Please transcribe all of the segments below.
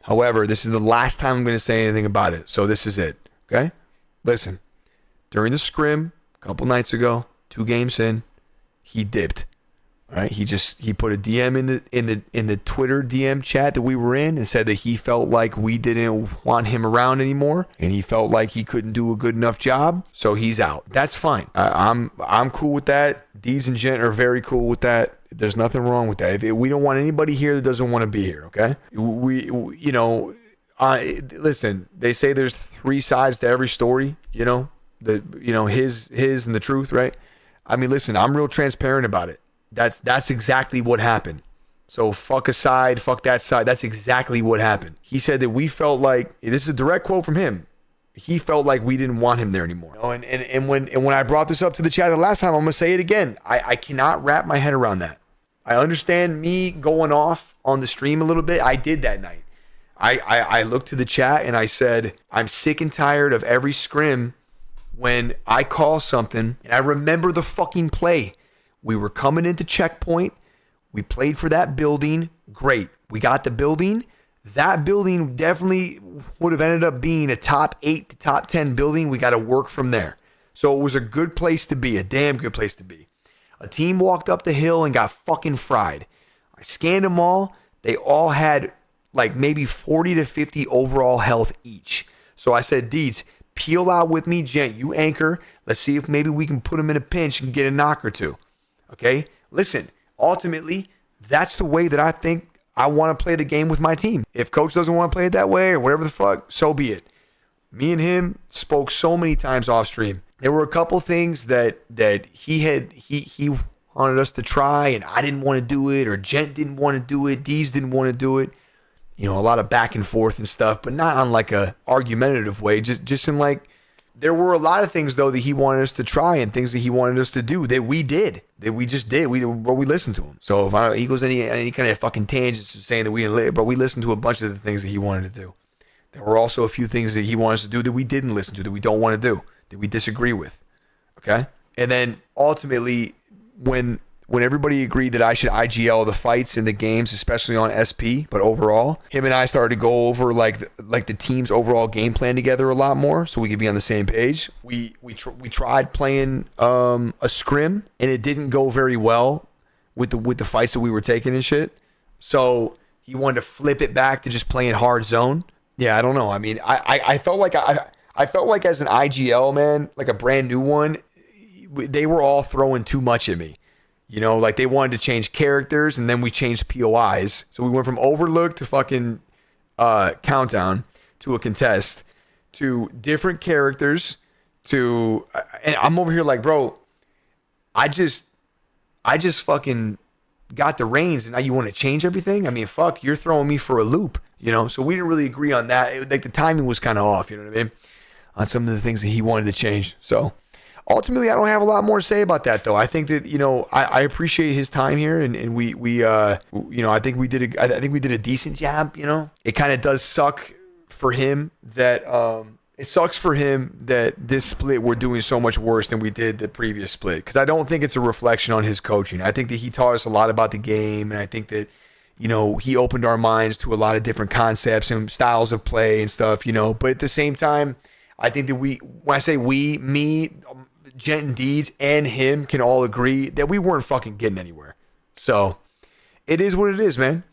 However, this is the last time I'm going to say anything about it. So this is it. Okay? Listen, during the scrim a couple nights ago, 2 games in, he dipped. All right? He put a DM in the Twitter DM chat that we were in and said that he felt like we didn't want him around anymore and he felt like he couldn't do a good enough job, so he's out. That's fine. I'm cool with that. Deez and Gent are very cool with that. There's nothing wrong with that. We don't want anybody here that doesn't want to be here, okay? Listen, they say there's 3 sides to every story, his and the truth, right? I mean, listen, I'm real transparent about it. That's exactly what happened. So fuck a side, fuck that side. That's exactly what happened. He said that we felt like, this is a direct quote from him, he felt like we didn't want him there anymore. And when I brought this up to the chat the last time, I'm gonna say it again. I cannot wrap my head around that. I understand me going off on the stream a little bit. I did that night. I looked to the chat and I said, I'm sick and tired of every scrim when I call something and I remember the fucking play. We were coming into checkpoint. We played for that building. Great. We got the building. That building definitely would have ended up being a top 8 to top 10 building. We got to work from there. So it was a good place to be, a damn good place to be. A team walked up the hill and got fucking fried. I scanned them all. They all had like maybe 40 to 50 overall health each. So I said, Deeds, peel out with me, Gent. You anchor. Let's see if maybe we can put them in a pinch and get a knock or 2. Okay? Listen, ultimately, that's the way that I think I want to play the game with my team. If coach doesn't want to play it that way or whatever the fuck, so be it. Me and him spoke so many times off stream. There were a couple things that he wanted us to try and I didn't want to do it, or Gent didn't want to do it, Deez didn't want to do it. A lot of back and forth and stuff, but not on like a argumentative way. Just in like, there were a lot of things though that he wanted us to try and things that he wanted us to do that we did, that we just did. We listened to him. So if he goes any kind of fucking tangents saying that we didn't, but we listened to a bunch of the things that he wanted to do. There were also a few things that he wanted us to do that we didn't listen to, that we don't want to do, that we disagree with. Okay. And then ultimately when everybody agreed that I should IGL the fights in the games, especially on SP, but overall, him and I started to go over like the team's overall game plan together a lot more, so we could be on the same page. We tried playing a scrim, and it didn't go very well with the fights that we were taking and shit. So he wanted to flip it back to just playing hard zone. Yeah, I don't know. I mean, I felt like I felt like as an IGL man, like a brand new one, they were all throwing too much at me. Like they wanted to change characters, and then we changed POIs. So we went from Overlook to fucking Countdown to a Contest to different characters to, and I'm over here like, bro, I just fucking got the reins, and now you want to change everything? I mean, fuck, you're throwing me for a loop, So we didn't really agree on that. Like the timing was kind of off, you know what I mean? On some of the things that he wanted to change. So ultimately, I don't have a lot more to say about that, though. I think that I appreciate his time here, and we I think we did a decent job. It kind of does suck for him that this split we're doing so much worse than we did the previous split, because I don't think it's a reflection on his coaching. I think that he taught us a lot about the game, and I think that he opened our minds to a lot of different concepts and styles of play and stuff. But at the same time, I think that when I say we, me, Gent and Deeds and him can all agree that we weren't fucking getting anywhere. So it is what it is, man.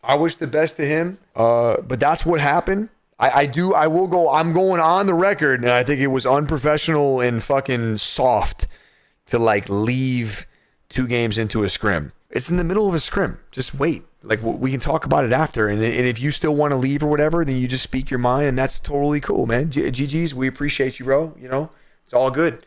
I wish the best to him. But that's what happened. I'm going on the record, and I think it was unprofessional and fucking soft to like leave 2 games into a scrim. It's in the middle of a scrim. Just wait. Like, we can talk about it after. And if you still want to leave or whatever, then you just speak your mind, and that's totally cool, man. GG's, we appreciate you, bro. It's all good.